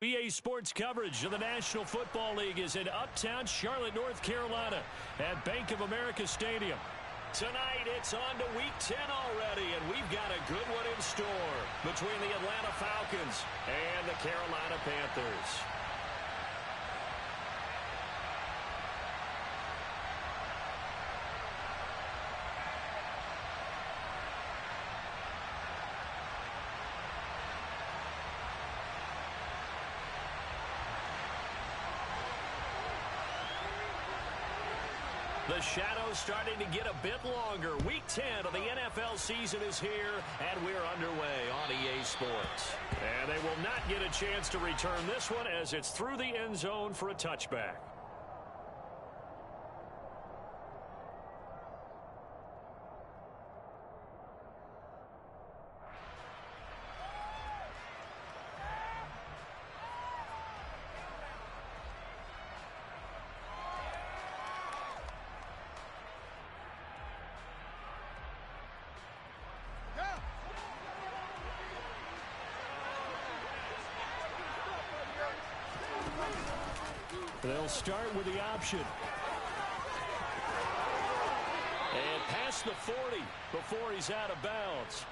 EA Sports coverage of the National Football League is in uptown Charlotte, North Carolina at Bank of America Stadium. Tonight, it's on to Week 10 already, and we've got a good one in store between the Atlanta Falcons and the Carolina Panthers. The shadow's starting to get a bit longer. Week 10 of the NFL season is here, and we're underway on EA Sports. And they will not get a chance to return this one as it's through the end zone for a touchback. They'll start with the option. And past the 40 before he's out of bounds.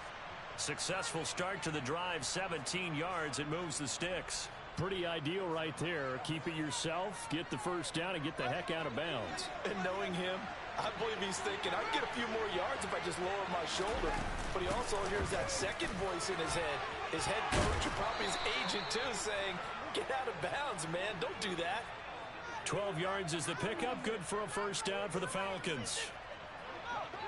Successful start to the drive, 17 yards. It moves the sticks. Pretty ideal right there. Keep it yourself, get the first down, and get the heck out of bounds. And knowing him, I believe he's thinking, I'd get a few more yards if I just lower my shoulder. But he also hears that second voice in his head. His head coach and probably his agent, too, saying, get out of bounds, man. Don't do that. 12 yards is the pickup. Good for a first down for the Falcons.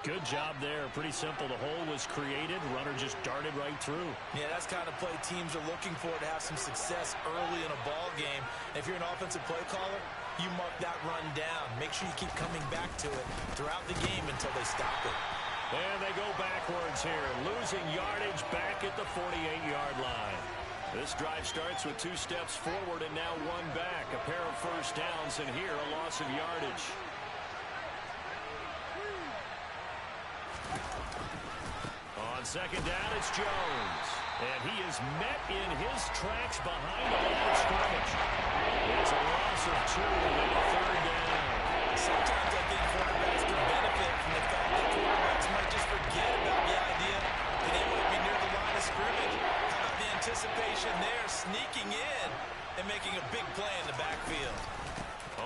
Good job there. Pretty simple. The hole was created. Runner just darted right through. Yeah, that's the kind of play teams are looking for to have some success early in a ball game. If you're an offensive play caller, you mark that run down. Make sure you keep coming back to it throughout the game until they stop it. And they go backwards here. Losing yardage back at the 48-yard line. This drive starts with 2 steps forward and now 1 back. A pair of first downs, and here a loss of yardage. On second down, it's Jones. And he is met in his tracks behind the line of scrimmage. It's a loss of 2 and a third down. Sometimes I think quarterbacks can benefit from the fact that quarterbacks might just forget about the idea that they might be near the line of scrimmage. How about the anticipation there, sneaking in and making a big play in the backfield.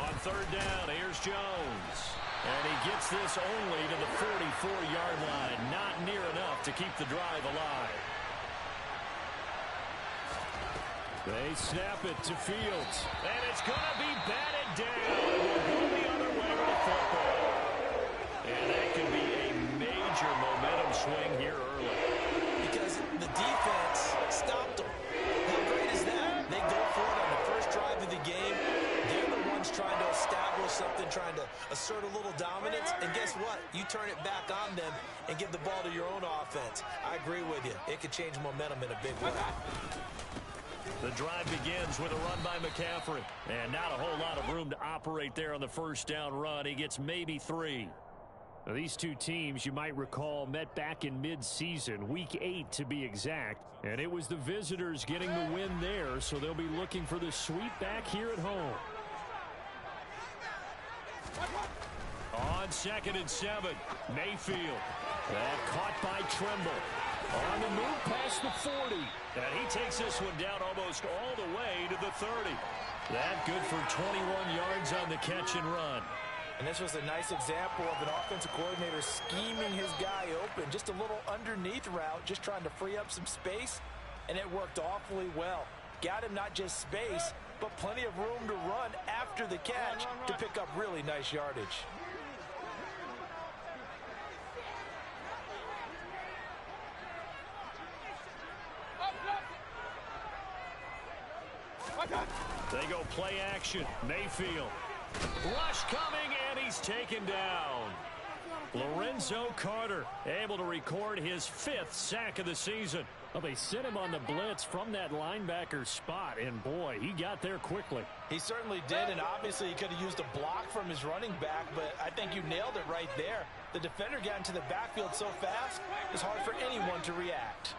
On third down, here's Jones. And he gets this only to the 44-yard line. Not near enough to keep the drive alive. They snap it to Fields. And it's going to be batted down. We'll go the other way with the football. And that could be a major momentum swing here early. Because the defense stopped them. How great is that? They go for it on the first drive of the game. They're the ones trying to establish something, trying to assert a little dominance. And guess what? You turn it back on them and give the ball to your own offense. I agree with you. It could change momentum in a big way. The drive begins with a run by McCaffrey. And not a whole lot of room to operate there on the first down run. He gets maybe 3. Now, these two teams, you might recall, met back in mid-season, Week 8 to be exact. And it was the visitors getting the win there, so they'll be looking for the sweep back here at home. On 2nd and 7, Mayfield. That caught by Trimble. On the move past the 40. And he takes this one down almost all the way to the 30. That good for 21 yards on the catch and run. And this was a nice example of an offensive coordinator scheming his guy open. Just a little underneath route, just trying to free up some space. And it worked awfully well. Got him not just space, but plenty of room to run after the catch to pick up really nice yardage. They go play action. Mayfield. Rush coming, and he's taken down. Lorenzo Carter able to record his 5th sack of the season. Well, they sent him on the blitz from that linebacker spot, and boy, he got there quickly. He certainly did, and obviously he could have used a block from his running back, but I think you nailed it right there. The defender got into the backfield so fast, it's hard for anyone to react.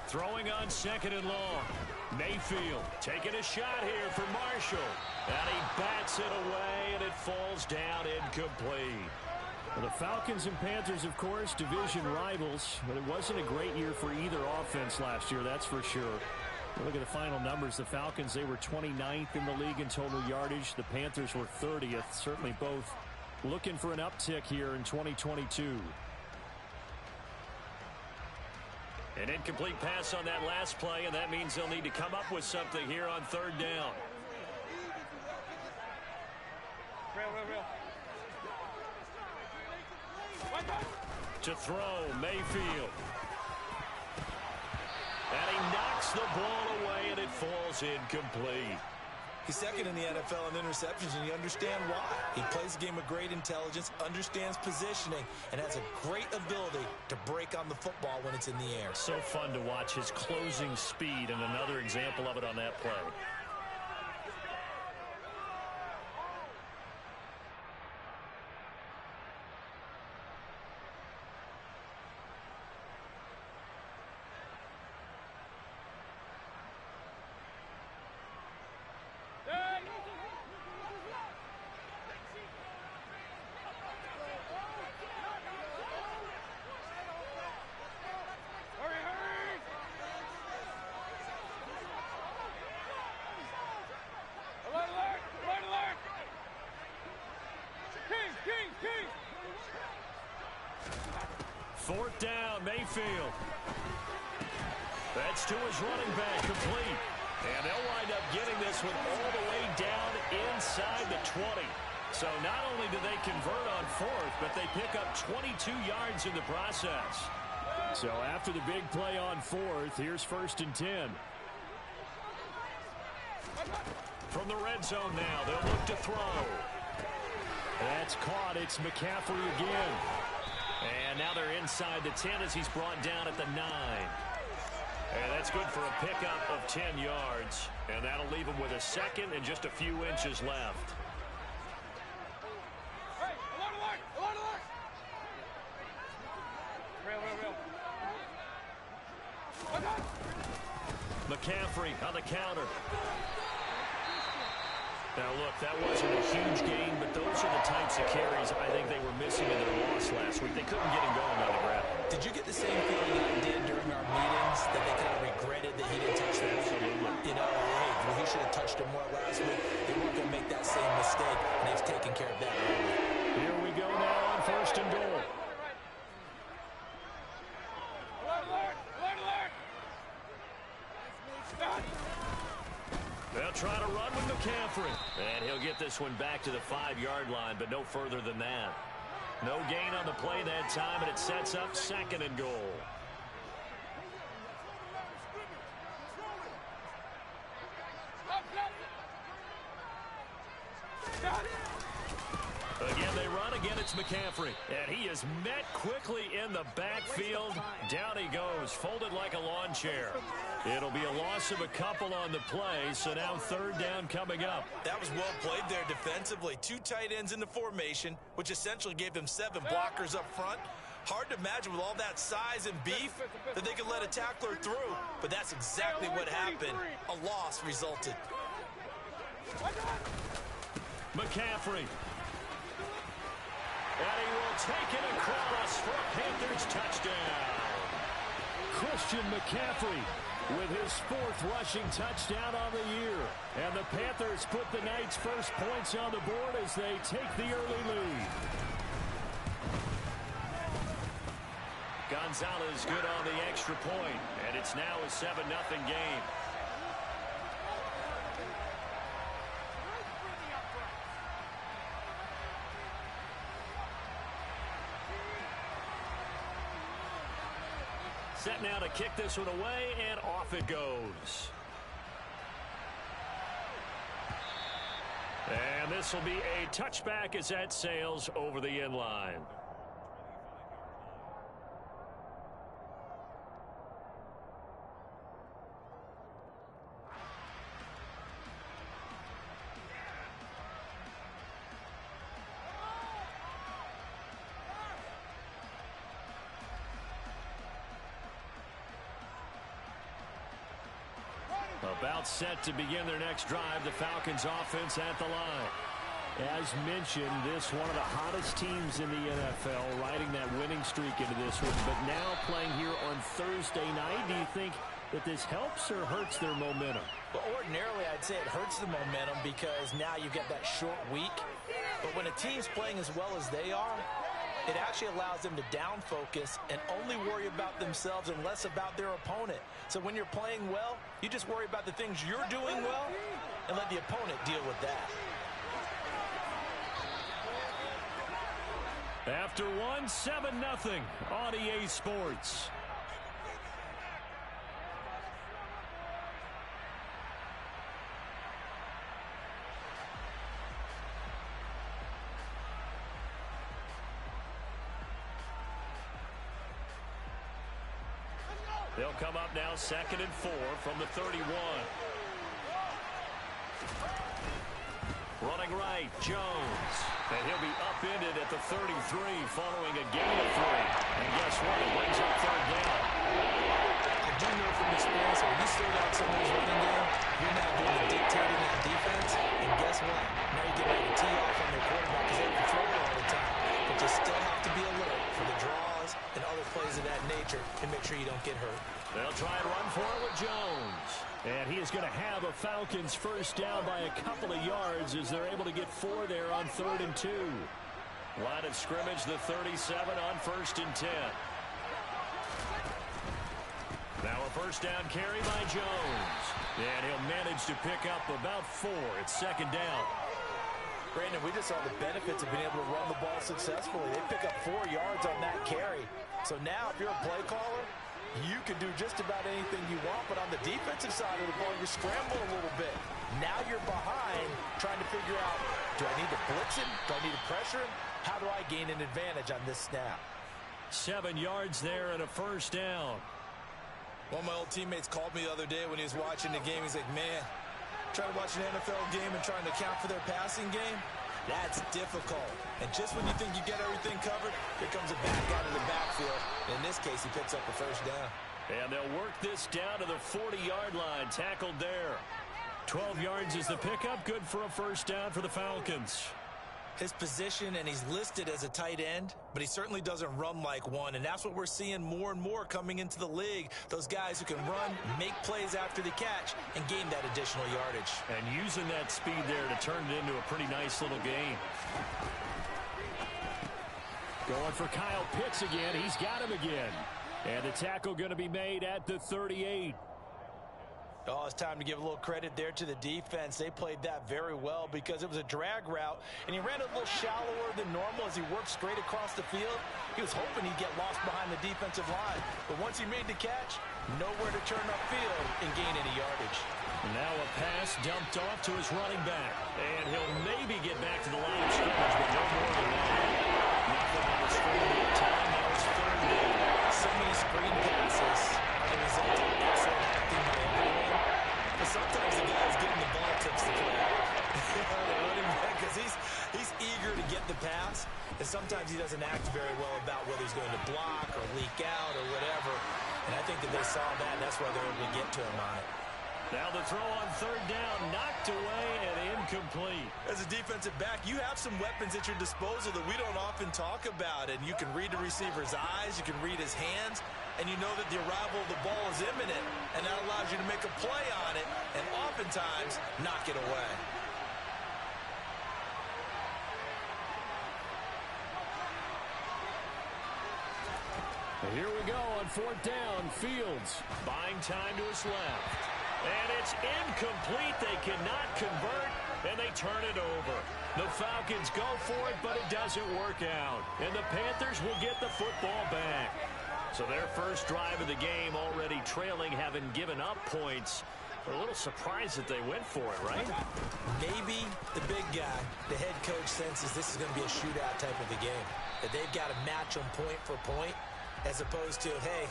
Throwing on 2nd and long. Mayfield taking a shot here for Marshall. And he bats it away, and it falls down incomplete. Well, the Falcons and Panthers, of course, division rivals, but it wasn't a great year for either offense last year, that's for sure. Look at the final numbers. The Falcons, they were 29th in the league in total yardage. The Panthers were 30th. Certainly both looking for an uptick here in 2022. An incomplete pass on that last play, and that means they'll need to come up with something here on 3rd down. To throw, Mayfield. And he knocks the ball away, and it falls incomplete. He's 2nd in the NFL in interceptions, and you understand why. He plays a game of great intelligence, understands positioning, and has a great ability to break on the football when it's in the air. So fun to watch his closing speed, and another example of it on that play. Fourth down, Mayfield. That's to his running back, complete. And they'll wind up getting this one all the way down inside the 20. So not only do they convert on 4th, but they pick up 22 yards in the process. So after the big play on 4th, here's 1st and 10. From the red zone now, they'll look to throw. That's caught. It's McCaffrey again. And now they're inside the 10 as he's brought down at the 9. And that's good for a pickup of 10 yards. And that'll leave him with a 2nd and just a few inches left. McCaffrey on the counter. Now, look, that wasn't a huge gain, but those are the types of carries I think they were missing in their loss last week. They couldn't get him going on the ground. Did you get the same feeling I did during our meetings, that they kind of regretted that he didn't touch that? Absolutely. You know, hey, well, he should have touched him more last week. They weren't going to make that same mistake, and they've taken care of that early. Here we go now on 1st and goal. They'll try to run with McCaffrey. And he'll get this one back to the 5-yard line, but no further than that. No gain on the play that time, and it sets up 2nd and goal. Again, they run. Again, it's McCaffrey. And he is met quickly in the backfield. Down he goes, folded like a lawn chair. It'll be a loss of a couple on the play, so now 3rd down coming up. That was well played there defensively. 2 tight ends in the formation, which essentially gave them 7 blockers up front. Hard to imagine with all that size and beef that they could let a tackler through, but that's exactly what happened. A loss resulted. McCaffrey. And he will take it across for a Panthers touchdown. Christian McCaffrey with his 4th rushing touchdown on the year. And the Panthers put the Knights' first points on the board as they take the early lead. Gonzalez good on the extra point, and it's now a 7-0 game. Set now to kick this one away, and off it goes. And this will be a touchback as that sails over the end line. About set to begin their next drive, the Falcons offense at the line. As mentioned, this one of the hottest teams in the NFL, riding that winning streak into this one, but now playing here on Thursday night. Do you think that this helps or hurts their momentum? Well, ordinarily, I'd say it hurts the momentum because now you get that short week. But when a team's playing as well as they are, it actually allows them to down focus and only worry about themselves and less about their opponent. So when you're playing well, you just worry about the things you're doing well and let the opponent deal with that. After one, 7-0 on EA Sports. They'll come up now 2nd and 4 from the 31. Running right, Jones. And he'll be upended at the 33 following a gain of 3. And guess what? It brings up 3rd down. I do know from experience, when you start out someone's running game, you're not doing the dictating that defense. And guess what? Now you get ready to tee off on their quarterback because they control it all the time. But you still have to be alert for the draws and other plays of that nature and make sure you don't get hurt. They'll try and run for it with Jones. And he is going to have a Falcons first down by a couple of yards as they're able to get 4 there on 3rd and 2. Line of scrimmage, the 37 on 1st and 10. Now a first down carry by Jones. And he'll manage to pick up about 4. It's 2nd down. Brandon, we just saw the benefits of being able to run the ball successfully. They pick up 4 yards on that carry. So now if you're a play caller, you can do just about anything you want, but on the defensive side of the ball, you're scrambling a little bit. Now you're behind, trying to figure out, do I need to blitz him? Do I need to pressure him? How do I gain an advantage on this snap? 7 yards there and a first down. One of my old teammates called me the other day when he was watching the game. He's like, man, trying to watch an NFL game and trying to account for their passing game? That's difficult. And just when you think you get everything covered, here comes a back out of the backfield. In this case, he picks up a first down. And they'll work this down to the 40-yard line. Tackled there. 12 yards is the pickup. Good for a first down for the Falcons. His position, and he's listed as a tight end, but he certainly doesn't run like one. And that's what we're seeing more and more coming into the league. Those guys who can run, make plays after the catch, and gain that additional yardage. And using that speed there to turn it into a pretty nice little game. Going for Kyle Pitts again. He's got him again. And the tackle going to be made at the 38. Oh, it's time to give a little credit there to the defense. They played that very well because it was a drag route, and he ran a little shallower than normal as he worked straight across the field. He was hoping he'd get lost behind the defensive line. But once he made the catch, nowhere to turn upfield and gain any yardage. Now a pass dumped off to his running back. And he'll maybe get back to the line of scrimmage, but no more than that. Nothing on the screen that time. Now it's 3rd down. So many screen passes are the result of excellent acting by everyone. But sometimes the guy who's getting the ball tips the flag. Because he's eager to get the pass, and sometimes he doesn't act very well about whether he's going to block or leak out or whatever. And I think that they saw that, and that's why they're able to get to him on it. Now the throw on 3rd down, knocked away and incomplete. As a defensive back, you have some weapons at your disposal that we don't often talk about. And you can read the receiver's eyes, you can read his hands, and you know that the arrival of the ball is imminent. And that allows you to make a play on it and oftentimes knock it away. And here we go on 4th down. Fields buying time to his left. And it's incomplete. They cannot convert, and they turn it over. The Falcons go for it, but it doesn't work out. And the Panthers will get the football back. So their first drive of the game already trailing, having given up points. They're a little surprised that they went for it, right? Maybe the big guy, the head coach, senses this is going to be a shootout type of a game. That they've got to match them point for point, as opposed to, hey,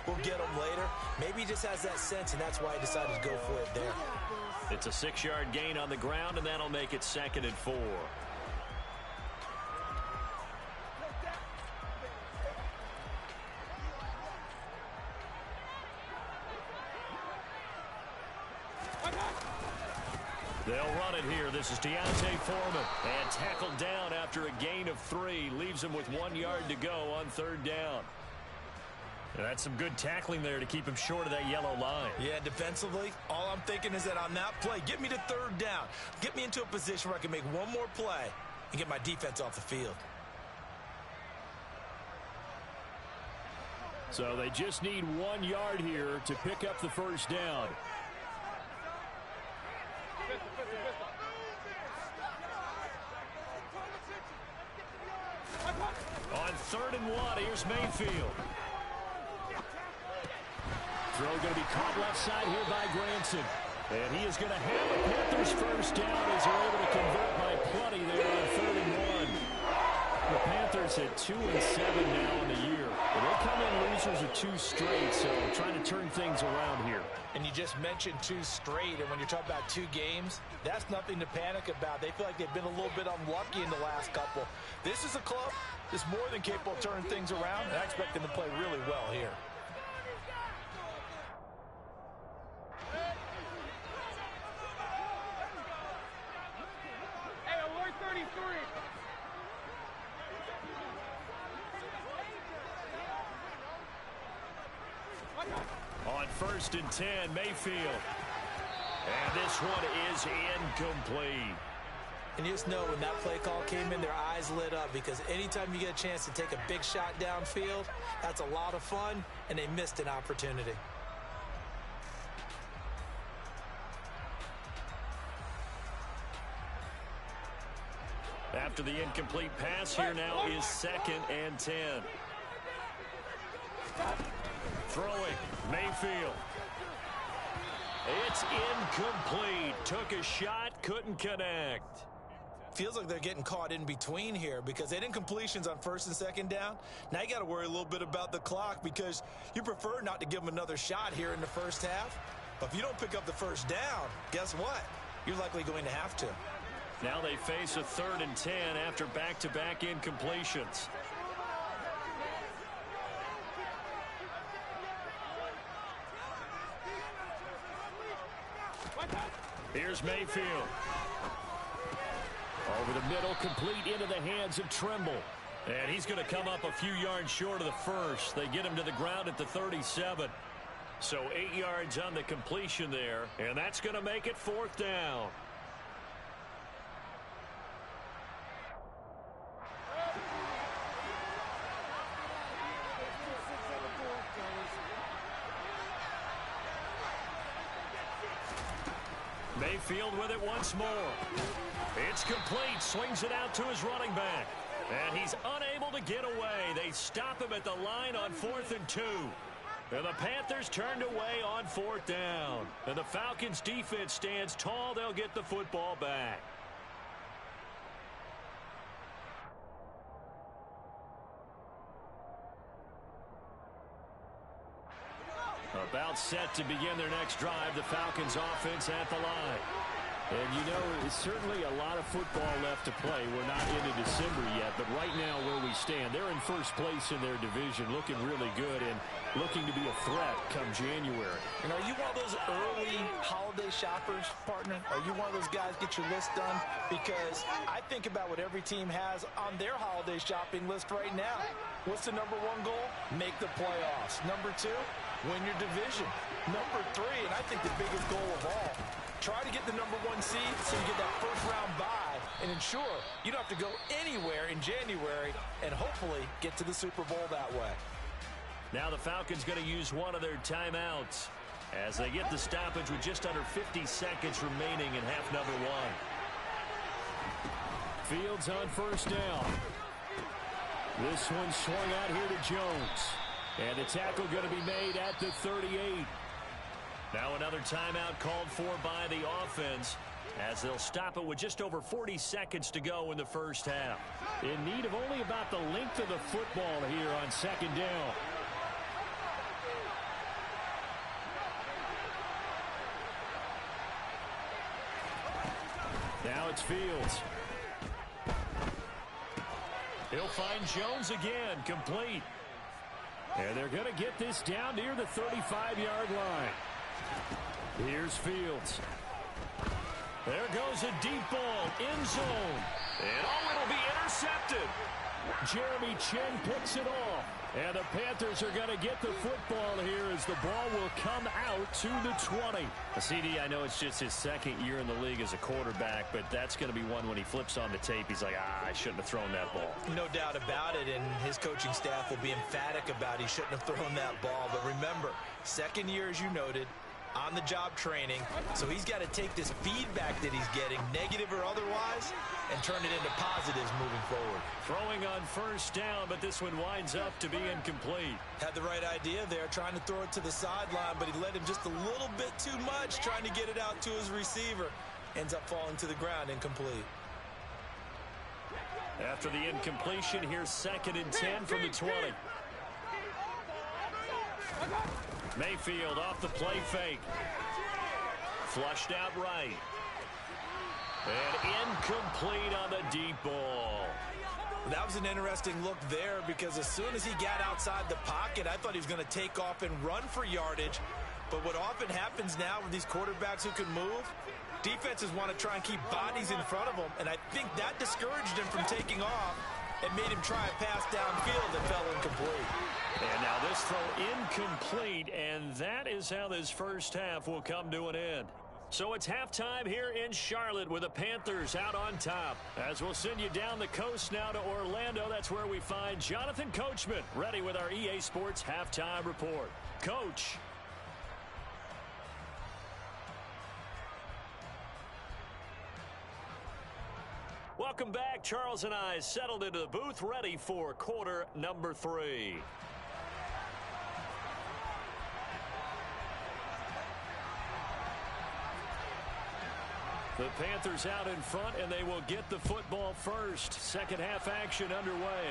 we'll get them later. Maybe he just has that sense, and that's why he decided to go for it there. It's a 6-yard gain on the ground, and that'll make it 2nd and 4. They'll run it here. This is Deontay Foreman. And tackled down after a gain of 3. Leaves him with 1 yard to go on 3rd down. And that's some good tackling there to keep him short of that yellow line. Yeah, defensively, all I'm thinking is that on that play, get me to 3rd down. Get me into a position where I can make one more play and get my defense off the field. So they just need 1 yard here to pick up the 1st down. On 3rd and 1, here's Mayfield. Throw going to be caught left side here by Granson. And he is going to have the Panthers 1st down as they're able to convert by plenty there on 3rd and 1. The Panthers at 2-7 now in the year. But they come in losers of 2 straight, so trying to turn things around here. And you just mentioned 2 straight, and when you're talking about 2 games, that's nothing to panic about. They feel like they've been a little bit unlucky in the last couple. This is a club that's more than capable of turning things around, and I expect them to play really well here. On 1st and 10, Mayfield. And this one is incomplete. And you just know when that play call came in, their eyes lit up, because anytime you get a chance to take a big shot downfield, that's a lot of fun, and they missed an opportunity. After the incomplete pass, here now is 2nd and 10. Throwing, Mayfield. It's incomplete. Took a shot, couldn't connect. Feels like they're getting caught in between here, because they had incompletions on 1st and 2nd down. Now you got to worry a little bit about the clock, because you prefer not to give them another shot here in the 1st half. But if you don't pick up the 1st down, guess what? You're likely going to have to. Now they face a 3rd and 10 after back-to-back incompletions. Here's Mayfield. Over the middle, complete into the hands of Trimble. And he's going to come up a few yards short of the 1st. They get him to the ground at the 37. So 8 yards on the completion there. And that's going to make it 4th down. Mayfield with it once more. It's complete. Swings it out to his running back. And he's unable to get away. They stop him at the line on 4th and 2. And the Panthers turned away on 4th down. And the Falcons defense stands tall. They'll get the football back. About set to begin their next drive. The Falcons offense at the line. And you know, it's certainly a lot of football left to play. We're not into December yet, but right now where we stand, they're in 1st place in their division, looking really good and looking to be a threat come January. And are you one of those early holiday shoppers, partner? Are you one of those guys get your list done? Because I think about what every team has on their holiday shopping list right now. What's the #1 goal? Make the playoffs. #2, win your division. #3, and I think the biggest goal of all, try to get the #1 seed so you get that 1st round bye and ensure you don't have to go anywhere in January and hopefully get to the Super Bowl that way. Now the Falcons going to use one of their timeouts as they get the stoppage with just under 50 seconds remaining in half #1. Fields on 1st down. This one swung out here to Jones. And the tackle going to be made at the 38. Now another timeout called for by the offense as they'll stop it with just over 40 seconds to go in the 1st half. In need of only about the length of the football here on 2nd down. Now it's Fields. He'll find Jones again, complete. And they're going to get this down near the 35-yard line. Here's Fields. There goes a deep ball, end zone. And it'll be intercepted. Jeremy Chin picks it off. And the Panthers are going to get the football here as the ball will come out to the 20. CD, I know it's just his second year in the league as a quarterback, but that's going to be one when he flips on the tape. He's like, I shouldn't have thrown that ball. No doubt about it, and his coaching staff will be emphatic about he shouldn't have thrown that ball. But remember, second year, as you noted, on-the-job training, so he's got to take this feedback that he's getting, negative or otherwise, and turn it into positives moving forward. Throwing on first down, but this one winds up to be incomplete. Had the right idea there, trying to throw it to the sideline, but he let him just a little bit too much, trying to get it out to his receiver. Ends up falling to the ground, incomplete. After the incompletion, here's 2nd and 10 from the 20. Mayfield off the play fake. Flushed out right. And incomplete on the deep ball. That was an interesting look there because as soon as he got outside the pocket, I thought he was going to take off and run for yardage. But what often happens now with these quarterbacks who can move, defenses want to try and keep bodies in front of them. And I think that discouraged him from taking off and made him try a pass downfield that fell incomplete. And now this throw incomplete, and that is how this first half will come to an end. So it's halftime here in Charlotte with the Panthers out on top. As we'll send you down the coast now to Orlando, that's where we find Jonathan Coachman ready with our EA Sports Halftime Report. Coach. Welcome back. Charles and I settled into the booth ready for quarter number 3. The Panthers out in front, and they will get the football first. Second half action underway.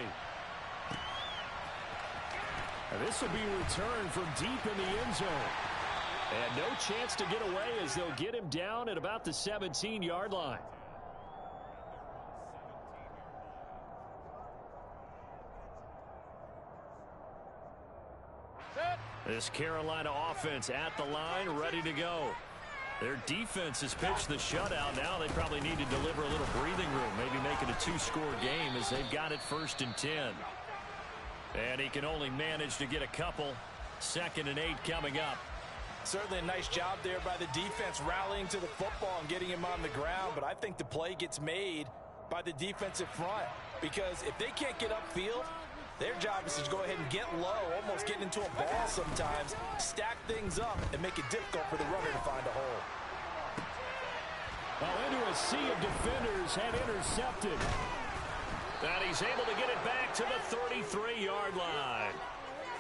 And this will be returned from deep in the end zone. And no chance to get away as they'll get him down at about the 17-yard line. This Carolina offense at the line, ready to go. Their defense has pitched the shutout. Now they probably need to deliver a little breathing room, maybe make it a 2-score game as they've got it 1st and 10. And he can only manage to get a couple. 2nd and 8 coming up. Certainly a nice job there by the defense rallying to the football and getting him on the ground, but I think the play gets made by the defensive front because if they can't get upfield, their job is to go ahead and get low, almost getting into a ball sometimes, stack things up, and make it difficult for the runner to find a hole. Well, into a sea of defenders had intercepted. And he's able to get it back to the 33-yard line.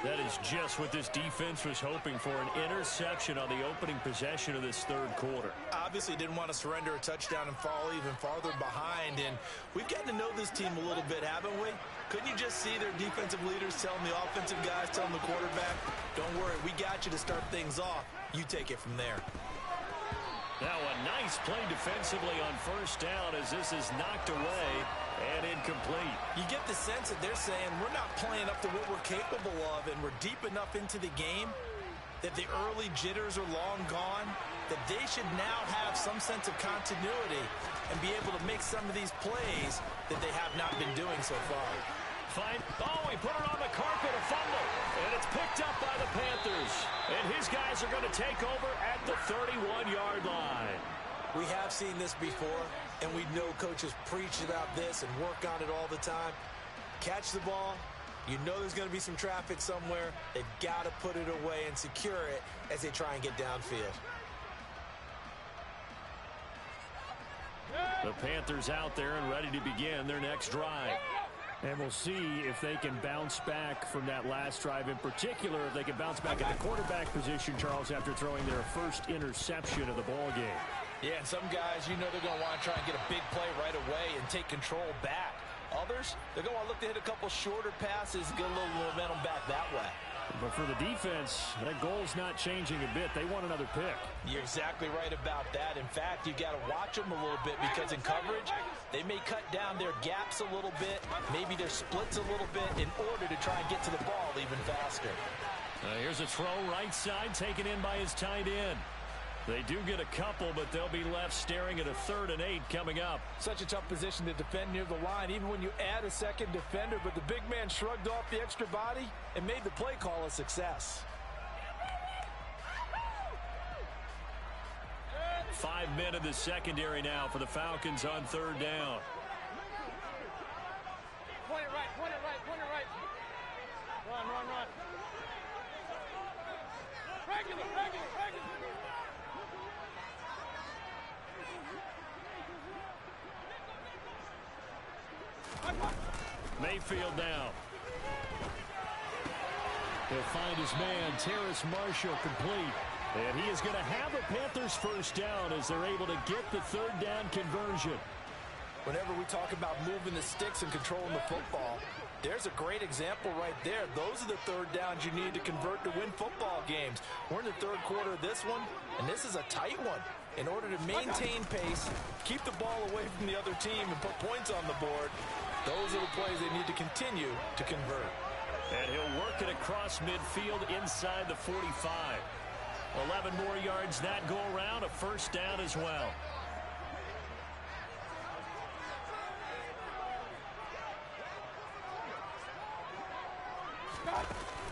That is just what this defense was hoping for, an interception on the opening possession of this third quarter. Obviously didn't want to surrender a touchdown and fall even farther behind, and we've gotten to know this team a little bit, haven't we? Couldn't you just see their defensive leaders telling the offensive guys, telling the quarterback, don't worry, we got you to start things off. You take it from there. Now a nice play defensively on first down as this is knocked away and incomplete. You get the sense that they're saying we're not playing up to what we're capable of and we're deep enough into the game that the early jitters are long gone, that they should now have some sense of continuity and be able to make some of these plays that they have not been doing so far. Fine. Oh, he put it on the carpet, a fumble. And it's picked up by the Panthers. And his guys are going to take over at the 31-yard line. We have seen this before, and we know coaches preach about this and work on it all the time. Catch the ball. You know there's going to be some traffic somewhere. They've got to put it away and secure it as they try and get downfield. The Panthers out there and ready to begin their next drive. And we'll see if they can bounce back from that last drive. In particular, if they can bounce back at the quarterback position, Charles, after throwing their first interception of the ball game. Yeah, and some guys, you know they're going to want to try and get a big play right away and take control back. Others, they're going to look to hit a couple shorter passes, get a little momentum back that way. But for the defense, that goal's not changing a bit. They want another pick. You're exactly right about that. In fact, you got to watch them a little bit because in coverage, they may cut down their gaps a little bit, maybe their splits a little bit in order to try and get to the ball even faster. Here's a throw right side taken in by his tight end. They do get a couple, but they'll be left staring at a 3rd and 8 coming up. Such a tough position to defend near the line, even when you add a second defender, but the big man shrugged off the extra body and made the play call a success. 5 men in the secondary now for the Falcons on 3rd down. Point it right, point it right, point it right. Run, run, run. Regular, regular, regular. Mayfield now. He'll find his man, Terrace Marshall, complete. And he is going to have a Panthers first down as they're able to get the 3rd down conversion. Whenever we talk about moving the sticks and controlling the football, there's a great example right there. Those are the 3rd downs you need to convert to win football games. We're in the 3rd quarter of this one, and this is a tight one. In order to maintain pace, keep the ball away from the other team, and put points on the board, those are the plays they need to continue to convert. And he'll work it across midfield inside the 45. 11 more yards that go around, a first down as well.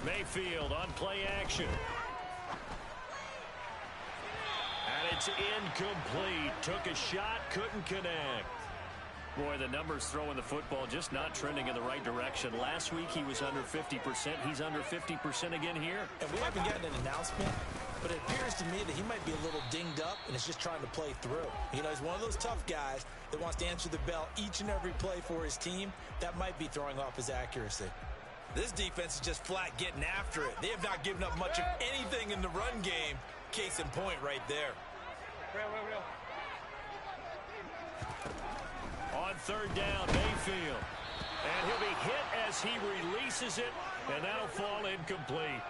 Mayfield on play action. And it's incomplete. Took a shot, couldn't connect. Boy, the numbers throwing the football just not trending in the right direction. Last week he was under 50%. He's under 50% again here. And we haven't gotten an announcement, but it appears to me that he might be a little dinged up and is just trying to play through. You know, he's one of those tough guys that wants to answer the bell each and every play for his team. That might be throwing off his accuracy. This defense is just flat getting after it. They have not given up much of anything in the run game. Case in point right there. Real. On 3rd down, Mayfield. And he'll be hit as he releases it, and that'll fall incomplete.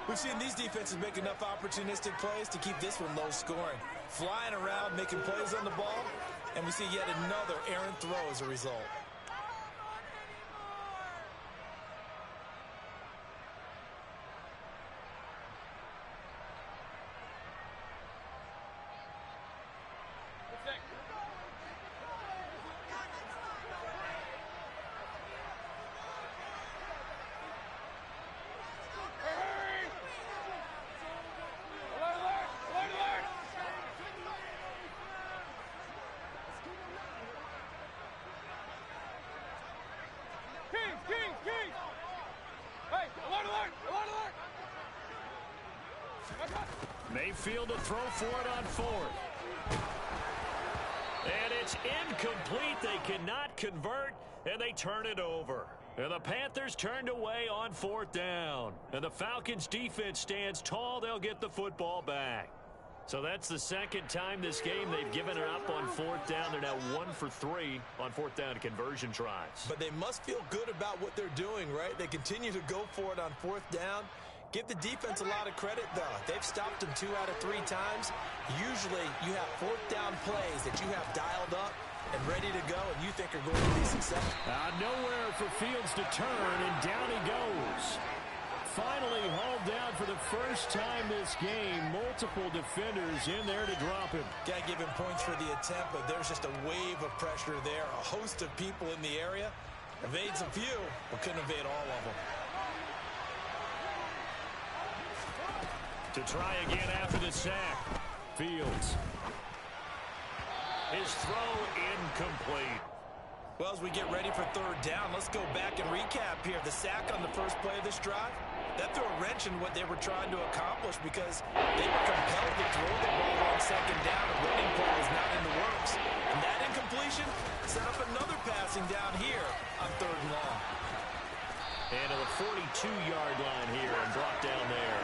We've seen these defenses make enough opportunistic plays to keep this one low scoring. Flying around, making plays on the ball, and we see yet another errant throw as a result. Mayfield to throw for it on 4th. And it's incomplete. They cannot convert, and they turn it over. And the Panthers turned away on 4th down. And the Falcons defense stands tall. They'll get the football back. So that's the 2nd time this game they've given it up on 4th down. They're now 1 for 3 on 4th down conversion tries. But they must feel good about what they're doing, right? They continue to go for it on 4th down. Give the defense a lot of credit, though. They've stopped them 2 out of 3 times. Usually, you have 4th down plays that you have dialed up and ready to go, and you think are going to be successful. Nowhere for Fields to turn, and down he goes. Finally hauled down for the first time this game. Multiple defenders in there to drop him. Got to give him points for the attempt, but there's just a wave of pressure there. A host of people in the area. Evades a few, but couldn't evade all of them. To try again after the sack. Fields. His throw incomplete. Well, as we get ready for 3rd down, let's go back and recap here. The sack on the first play of this drive, that threw a wrench in what they were trying to accomplish because they were compelled to throw the ball on 2nd down. A running play was not in the works. And that incompletion set up another passing down here on 3rd and long. And to the 42-yard line here and brought down there.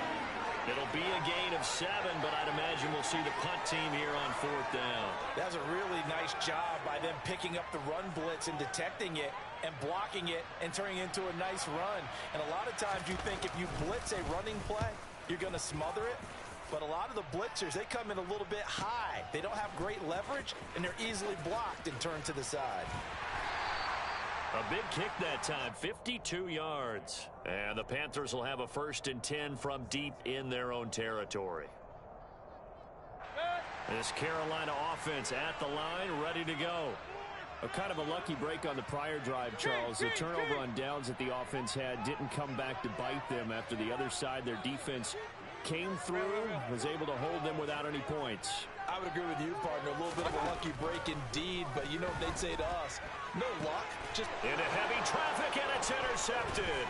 It'll be a gain of 7, but I'd imagine we'll see the punt team here on 4th down. That's a really nice job by them picking up the run blitz and detecting it and blocking it and turning it into a nice run. And a lot of times you think if you blitz a running play, you're going to smother it. But a lot of the blitzers, they come in a little bit high. They don't have great leverage, and they're easily blocked and turned to the side. A big kick that time, 52 yards. And the Panthers will have a 1st and 10 from deep in their own territory. This Carolina offense at the line, ready to go. A kind of a lucky break on the prior drive, Charles. The turnover on downs that the offense had didn't come back to bite them after the other side. Their defense came through, was able to hold them without any points. I would agree with you, partner. A little bit of a lucky break indeed, but you know what they'd say to us? No luck, just... Into heavy traffic, and it's intercepted.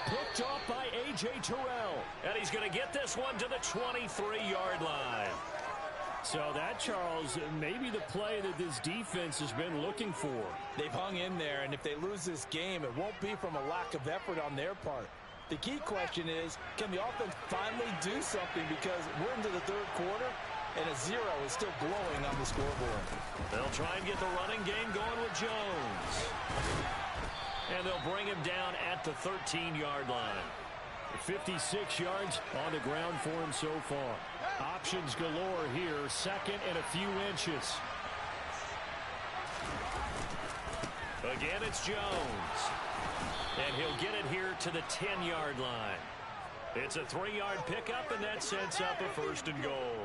Picked off by A.J. Terrell. And he's going to get this one to the 23-yard line. So that, Charles, maybe the play that this defense has been looking for. They've hung in there, and if they lose this game, it won't be from a lack of effort on their part. The key question is, can the offense finally do something? Because we're into the third quarter, and a 0 is still glowing on the scoreboard. They'll try and get the running game going with Jones. And they'll bring him down at the 13-yard line. 56 yards on the ground for him so far. Options galore here, second and a few inches. Again, it's Jones. And he'll get it here to the 10-yard line. It's a 3-yard pickup, and that sets up a 1st and goal.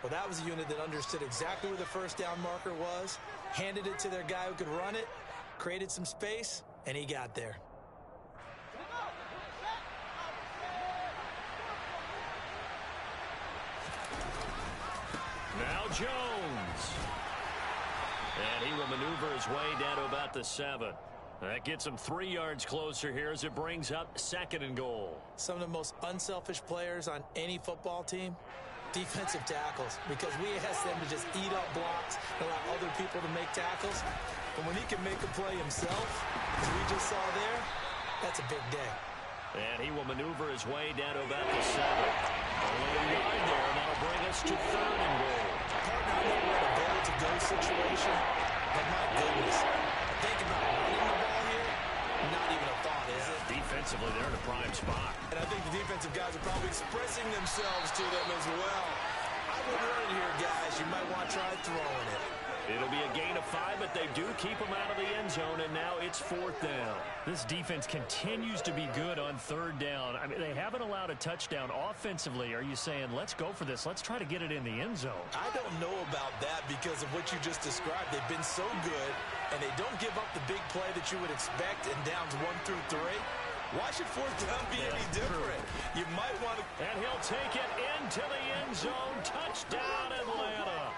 Well, that was a unit that understood exactly where the first down marker was, handed it to their guy who could run it, created some space, and he got there. Now Jones. And he will maneuver his way down to about the 7. That gets him 3 yards closer here as it brings up 2nd and goal. Some of the most unselfish players on any football team, defensive tackles, because we ask them to just eat up blocks and allow other people to make tackles. But when he can make a play himself, as we just saw there, that's a big day. And he will maneuver his way down to about the 7. Only a yard there, and that'll bring us to 3rd and goal. Partner, I know we're in a goal-to-go situation, but my goodness, think about running the ball here, not even a thought, is it? Defensively, they're in a prime spot. And I think the defensive guys are probably expressing themselves to them as well. I wouldn't run it here, guys. You might want to try throwing it. It'll be a gain of 5, but they do keep him out of the end zone, and now it's 4th down. This defense continues to be good on 3rd down. I mean, they haven't allowed a touchdown offensively. Are you saying, let's go for this? Let's try to get it in the end zone. I don't know about that because of what you just described. They've been so good, and they don't give up the big play that you would expect in downs 1 through 3. Why should 4th down be any different? You might want to... And he'll take it into the end zone. Touchdown, Atlanta.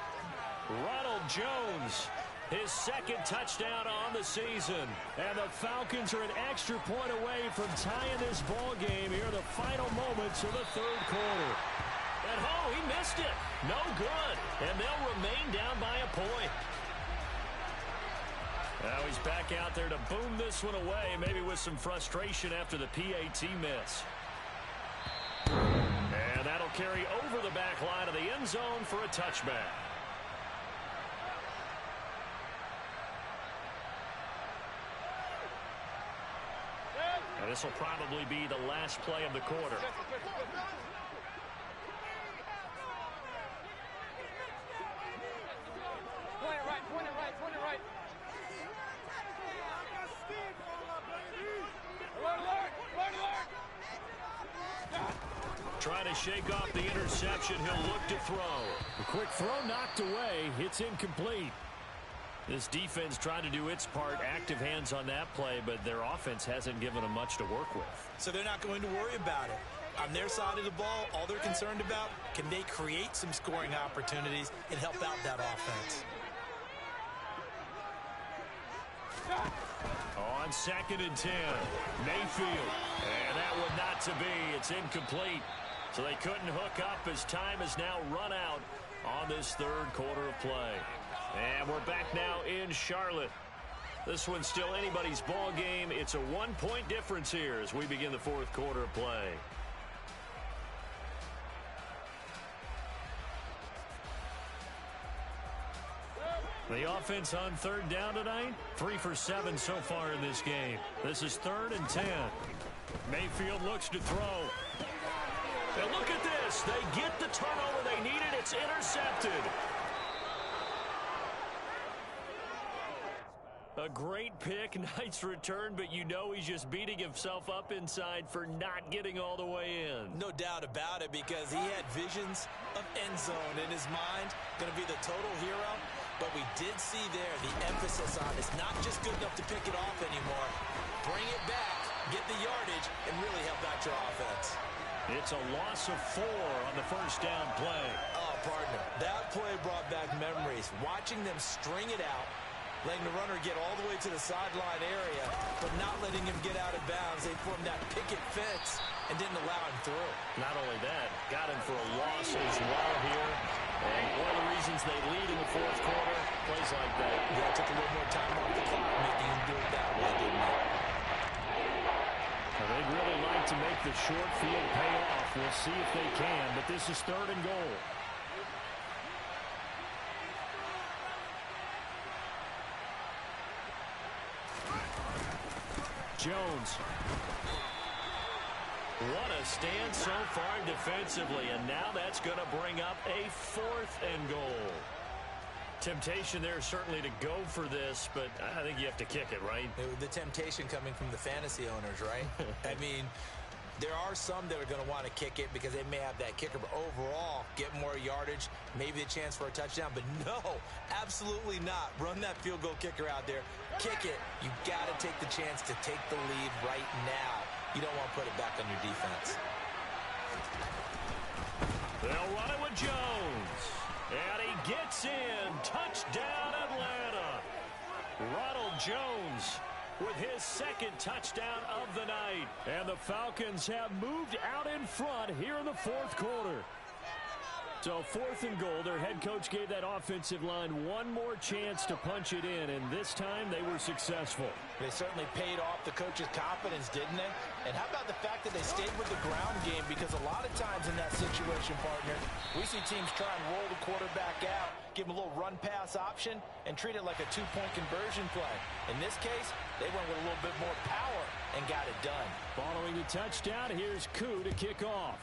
Ronald Jones, his 2nd touchdown on the season. And the Falcons are an extra point away from tying this ball game here in the final moments of the 3rd quarter. And he missed it. No good. And they'll remain down by a point. Now he's back out there to boom this one away, maybe with some frustration after the PAT miss. And that'll carry over the back line of the end zone for a touchback. And this will probably be the last play of the quarter. Point it right. Trying to shake off the interception. He'll look to throw. A quick throw knocked away. It's incomplete. This defense trying to do its part. Active hands on that play, but their offense hasn't given them much to work with. So they're not going to worry about it. On their side of the ball, all they're concerned about, can they create some scoring opportunities and help out that offense? On 2nd and 10, Mayfield. And that one not to be. It's incomplete. So they couldn't hook up as time has now run out on this 3rd quarter of play. And we're back now in Charlotte. This one's still anybody's ball game. It's a 1-point difference here as we begin the 4th quarter of play. The offense on 3rd down tonight, 3 for 7 so far in this game. This is 3rd and 10. Mayfield looks to throw. And look at this. They get the turnover they needed. It's intercepted. A great pick, nice return, but you know he's just beating himself up inside for not getting all the way in. No doubt about it, because he had visions of end zone in his mind. Going to be the total hero. But we did see there the emphasis on it's not just good enough to pick it off anymore. Bring it back, get the yardage, and really help out your offense. It's a loss of 4 on the first down play. Oh, partner, that play brought back memories. Watching them string it out, letting the runner get all the way to the sideline area, but not letting him get out of bounds. They formed that picket fence and didn't allow him through. Not only that, got him for a loss as well here. And one of the reasons they lead in the fourth quarter, plays like that. Yeah, took a little more time off the clock, making him do it that way, didn't they? Well, they'd really like to make the short field pay off. We'll see if they can, but this is 3rd and goal. Jones. What a stand so far defensively, and now that's going to bring up a 4th and goal. Temptation there certainly to go for this, but I think you have to kick it, right? The temptation coming from the fantasy owners, right? I mean, there are some that are going to want to kick it because they may have that kicker, but overall, get more yardage, maybe a chance for a touchdown. But no, absolutely not. Run that field goal kicker out there. Kick it. You got to take the chance to take the lead right now. You don't want to put it back on your defense. They'll run it with Jones. And he gets in. Touchdown, Atlanta. Ronald Jones with his 2nd touchdown of the night. And the Falcons have moved out in front here in the 4th quarter. So 4th and goal. Their head coach gave that offensive line one more chance to punch it in, and this time they were successful. They certainly paid off the coach's confidence, didn't they? And how about the fact that they stayed with the ground game? Because a lot of times in that situation, partner, we see teams try and roll the quarterback out, give him a little run-pass option, and treat it like a 2-point conversion play. In this case, they went with a little bit more power and got it done. Following the touchdown, here's Koo to kick off.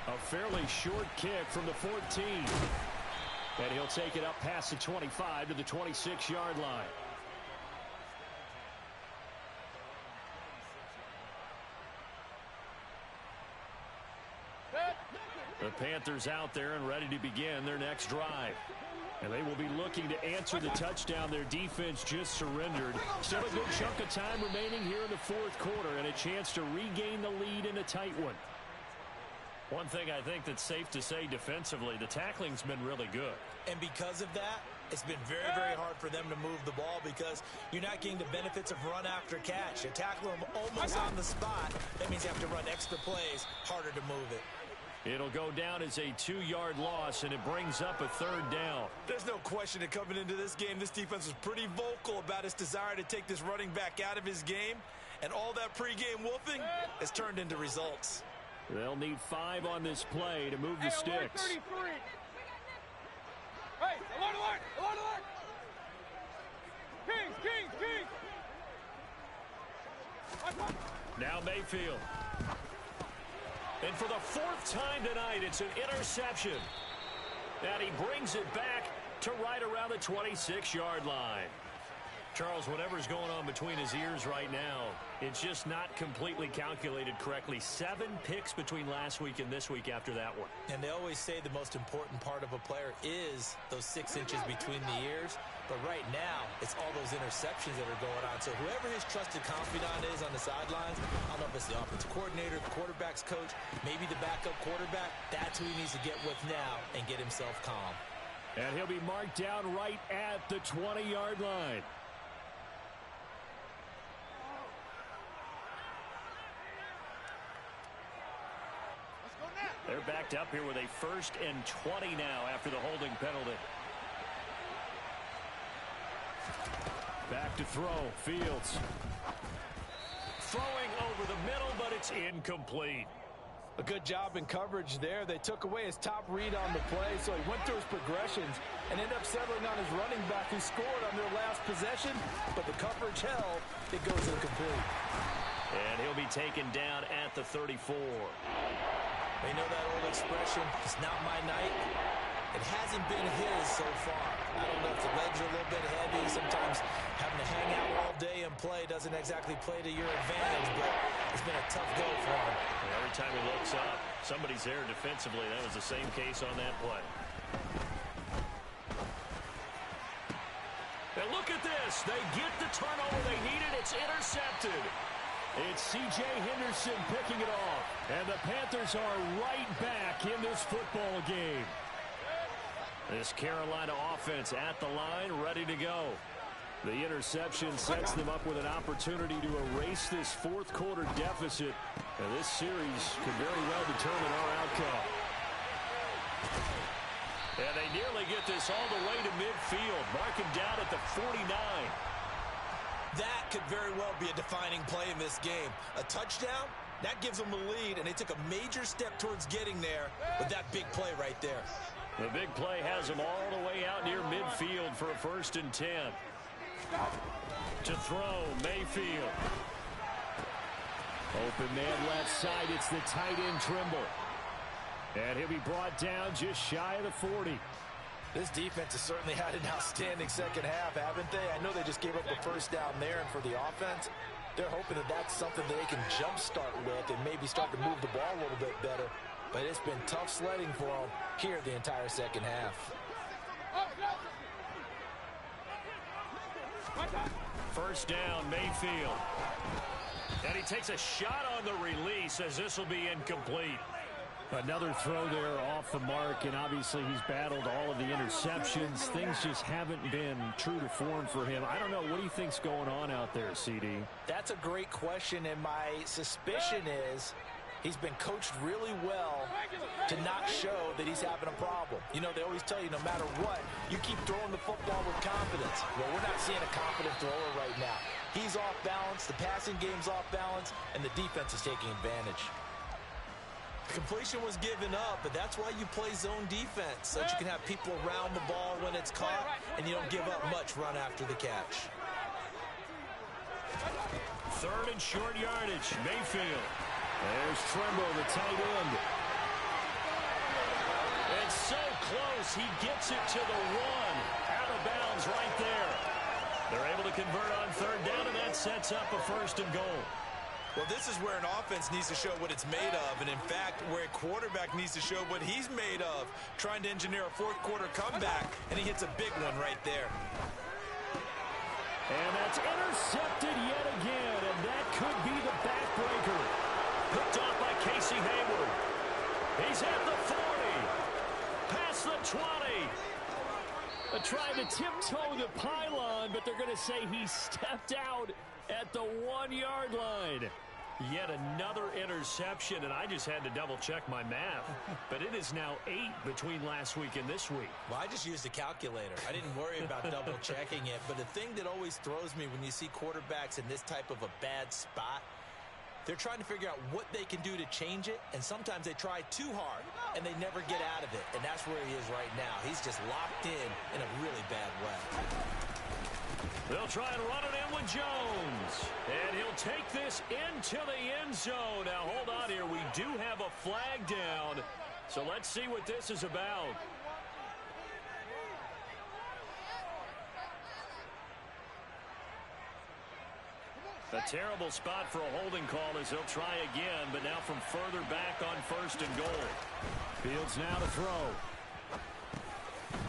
A fairly short kick from the 14. And he'll take it up past the 25 to the 26-yard line. The Panthers out there and ready to begin their next drive. And they will be looking to answer the touchdown their defense just surrendered. Still a good chunk of time remaining here in the 4th quarter and a chance to regain the lead in a tight one. One thing I think that's safe to say defensively, the tackling's been really good. And because of that, it's been very, very hard for them to move the ball because you're not getting the benefits of run after catch. You tackle them almost on the spot. That means you have to run extra plays, harder to move it. It'll go down as a 2-yard loss, and it brings up a 3rd down. There's no question that coming into this game, this defense was pretty vocal about its desire to take this running back out of his game. And all that pregame wolfing has turned into results. They'll need 5 on this play to move the sticks. 33. Hey, alert, alert, alert, alert. Kings, Kings, Kings. Now Mayfield. And for the 4th time tonight, it's an interception. And he brings it back to right around the 26-yard line. Charles, whatever's going on between his ears right now, it's just not completely calculated correctly. 7 picks between last week and this week after that one. And they always say the most important part of a player is those 6 inches between the ears. But right now, it's all those interceptions that are going on. So whoever his trusted confidant is on the sidelines, I don't know if it's the offensive coordinator, the quarterback's coach, maybe the backup quarterback, that's who he needs to get with now and get himself calm. And he'll be marked down right at the 20-yard line. They're backed up here with a 1st and 20 now after the holding penalty. Back to throw. Fields. Throwing over the middle, but it's incomplete. A good job in coverage there. They took away his top read on the play, so he went through his progressions and ended up settling on his running back who scored on their last possession, but the coverage held. It goes incomplete. And he'll be taken down at the 34. They know that old expression, it's not my night. It hasn't been his so far. I don't know if the legs are a little bit heavy. Sometimes having to hang out all day and play doesn't exactly play to your advantage, but it's been a tough go for him. And every time he looks up, somebody's there defensively. That was the same case on that play. And look at this. They get the turnover they needed. It's intercepted. It's C.J. Henderson picking it off. And the Panthers are right back in this football game. This Carolina offense at the line, ready to go. The interception sets them up with an opportunity to erase this fourth quarter deficit. And this series could very well determine our outcome. And they nearly get this all the way to midfield, marking down at the 49. That could very well be a defining play in this game. A touchdown, that gives them a lead, and they took a major step towards getting there with that big play right there. The big play has them all the way out near midfield for a 1st and 10. To throw, Mayfield. Open man left side, it's the tight end Trimble. And he'll be brought down just shy of the 40. This defense has certainly had an outstanding second half, haven't they? I know they just gave up the first down there, and for the offense, they're hoping that that's something that they can jumpstart with and maybe start to move the ball a little bit better. But it's been tough sledding for them here the entire second half. First down, Mayfield. And he takes a shot on the release as this will be incomplete. Another throw there off the mark, and obviously he's battled all of the interceptions. Things just haven't been true to form for him. I don't know. What do you think's going on out there, CD? That's a great question, and my suspicion is he's been coached really well to not show that he's having a problem. You know, they always tell you no matter what, you keep throwing the football with confidence. Well, we're not seeing a confident thrower right now. He's off balance, the passing game's off balance, and the defense is taking advantage. Completion was given up, but that's why you play zone defense, so that you can have people around the ball when it's caught, and you don't give up much run after the catch. 3rd and short yardage, Mayfield. There's Trimble, the tight end. It's so close, he gets it to the 1. Out of bounds right there. They're able to convert on 3rd down, and that sets up a 1st and goal. Well, this is where an offense needs to show what it's made of, and in fact, where a quarterback needs to show what he's made of, trying to engineer a 4th quarter comeback, and he hits a big one right there. And that's intercepted yet again, and that could be the backbreaker. Picked off by Casey Hayward. He's at the 40, past the 20. Trying to tiptoe the pylon, but they're going to say he stepped out at the 1-yard line. Yet another interception, and I just had to double-check my math. But it is now 8 between last week and this week. Well, I just used a calculator. I didn't worry about double-checking it. But the thing that always throws me when you see quarterbacks in this type of a bad spot, they're trying to figure out what they can do to change it, and sometimes they try too hard, and they never get out of it. And that's where he is right now. He's just locked in a really bad way. They'll try and run it in with Jones. And he'll take this into the end zone. Now, hold on here. We do have a flag down. So let's see what this is about. A terrible spot for a holding call as they'll try again, but now from further back on 1st and goal. Fields now to throw.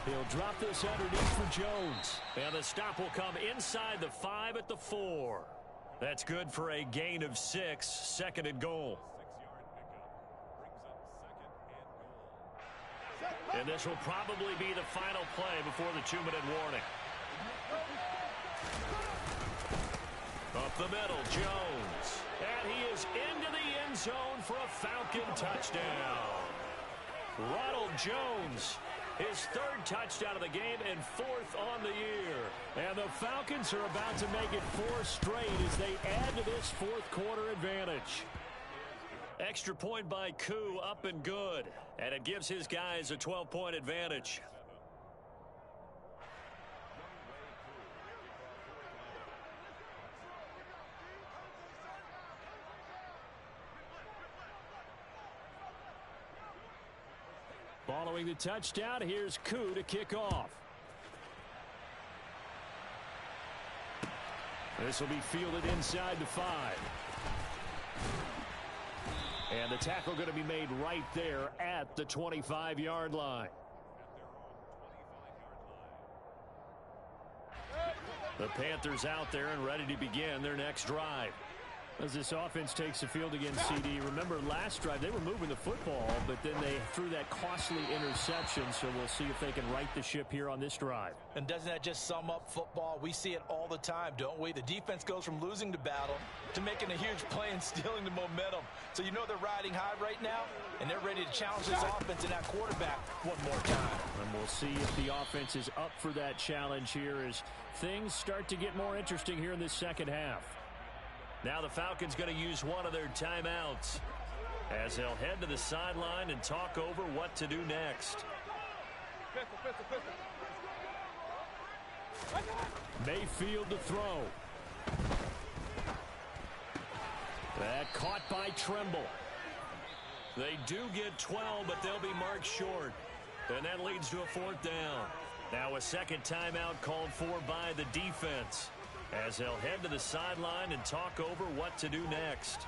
He'll drop this underneath for Jones. And the stop will come inside the 5 at the 4. That's good for a gain of 6, 2nd and goal. And this will probably be the final play before the 2-minute warning. Up the middle, Jones. And he is into the end zone for a Falcon touchdown. Ronald Jones, his 3rd touchdown of the game and 4th on the year. And the Falcons are about to make it 4 straight as they add to this 4th quarter advantage. Extra point by Koo, up and good. And it gives his guys a 12-point advantage. Ball Following the touchdown, here's Koo to kick off. This will be fielded inside the 5. And the tackle going to be made right there at the 25-yard line. The Panthers out there and ready to begin their next drive. As this offense takes the field against CD, remember last drive they were moving the football, but then they threw that costly interception, so we'll see if they can right the ship here on this drive. And doesn't that just sum up football? We see it all the time, don't we? The defense goes from losing the battle to making a huge play and stealing the momentum. So you know they're riding high right now, and they're ready to challenge this offense and that quarterback one more time. And we'll see if the offense is up for that challenge here as things start to get more interesting here in this second half. Now the Falcons going to use one of their timeouts as they'll head to the sideline and talk over what to do next. Mayfield to throw. That caught by Tremble. They do get 12, but they'll be marked short. And that leads to a 4th down. Now a second timeout called for by the defense as they'll head to the sideline and talk over what to do next.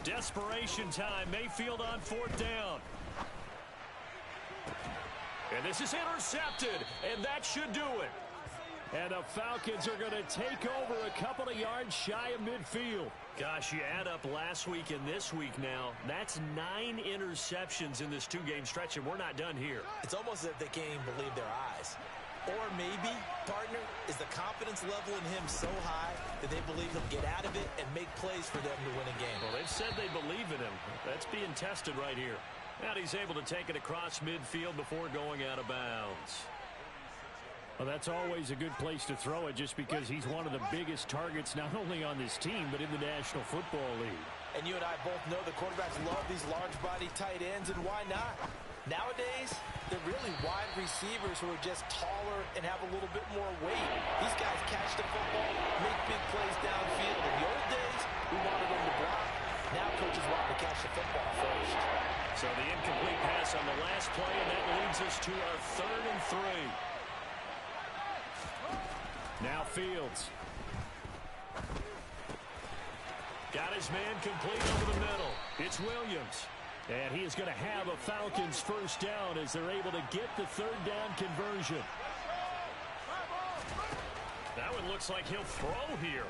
Desperation time. Mayfield on 4th down. And this is intercepted, and that should do it. And the Falcons are going to take over a couple of yards shy of midfield. Gosh, you add up last week and this week now. That's 9 interceptions in this 2-game stretch, and we're not done here. It's almost as if they can't even believe their eyes. Or maybe, partner, is the confidence level in him so high that they believe he'll get out of it and make plays for them to win a game. Well, they've said they believe in him. That's being tested right here. And he's able to take it across midfield before going out of bounds. Well, that's always a good place to throw it just because he's one of the biggest targets not only on this team but in the National Football League. And you and I both know the quarterbacks love these large-body tight ends, and why not? Nowadays, they're really wide receivers who are just taller and have a little bit more weight. These guys catch the football, make big plays downfield. In the old days, we wanted them to block. Now coaches want to catch the football first. So the incomplete pass on the last play, and that leads us to our 3rd and 3. Now Fields. Got his man complete over the middle. It's Williams. And he is going to have a Falcons 1st down as they're able to get the 3rd down conversion. That one looks like he'll throw here.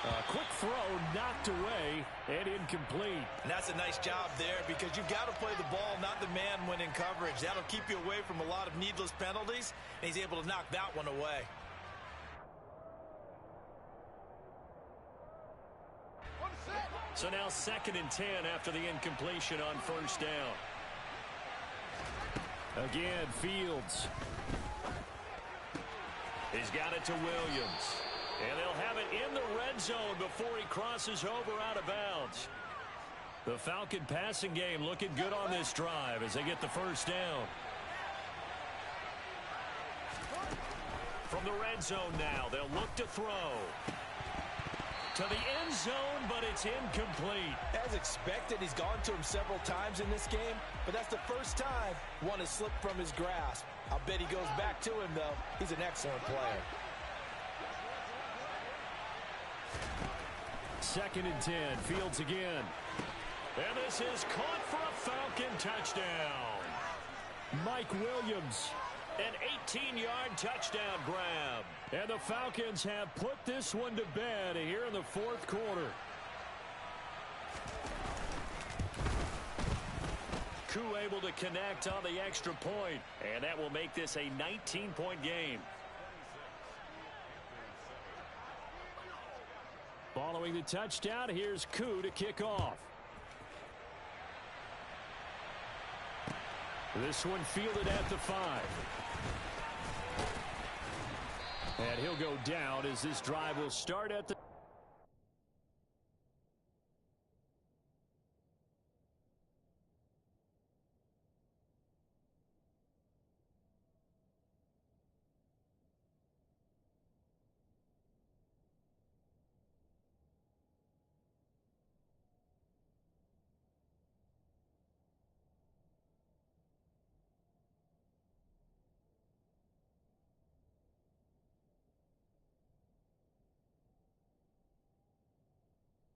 A quick throw knocked away and incomplete. And that's a nice job there because you've got to play the ball, not the man when in coverage. That'll keep you away from a lot of needless penalties, and he's able to knock that one away. So now 2nd and 10 after the incompletion on 1st down. Again, Fields. He's got it to Williams. And they'll have it in the red zone before he crosses over out of bounds. The Falcon passing game looking good on this drive as they get the 1st down. From the red zone now, they'll look to throw. To the end zone, but it's incomplete. As expected, he's gone to him several times in this game, but that's the first time one has slipped from his grasp. I'll bet he goes back to him, though. He's an excellent player. 2nd and 10, Fields again. And this is caught for a Falcon touchdown. Mike Williams. An 18-yard touchdown grab. And the Falcons have put this one to bed here in the 4th quarter. Koo able to connect on the extra point. And that will make this a 19-point game. Following the touchdown, here's Koo to kick off. This one fielded at the 5. And he'll go down as this drive will start at the